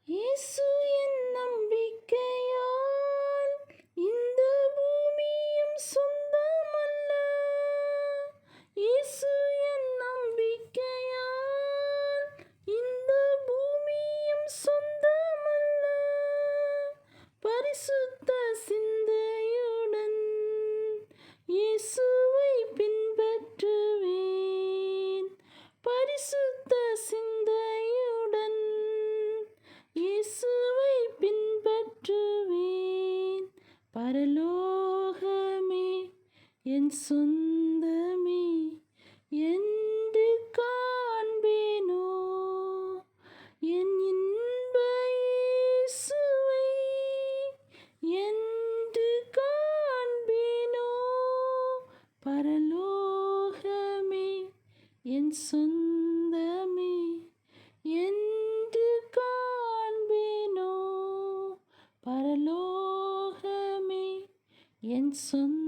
இயேசு என் நம்பிக்கையால் இந்த பூமியும் சொந்தமல்ல. இயேசு என் நம்பிக்கையால் இந்த பூமியும் சொந்தமல்ல. பரிசுத்த சிந்தையுடன் இயேசுவை பின்பற்றுவேன். பரிசுத்த சிந்தையுடன் இயேசுவை பின்பற்றுவேன். பரலோகமே என் சொந்தமே என்று காண்பேனோ, என் இன்ப இயேசுவை என்று காண்பேனோ. பரலோகமே என் சொந்தமே என்று காண்பேனோ. பரலோகமே என் சொந்த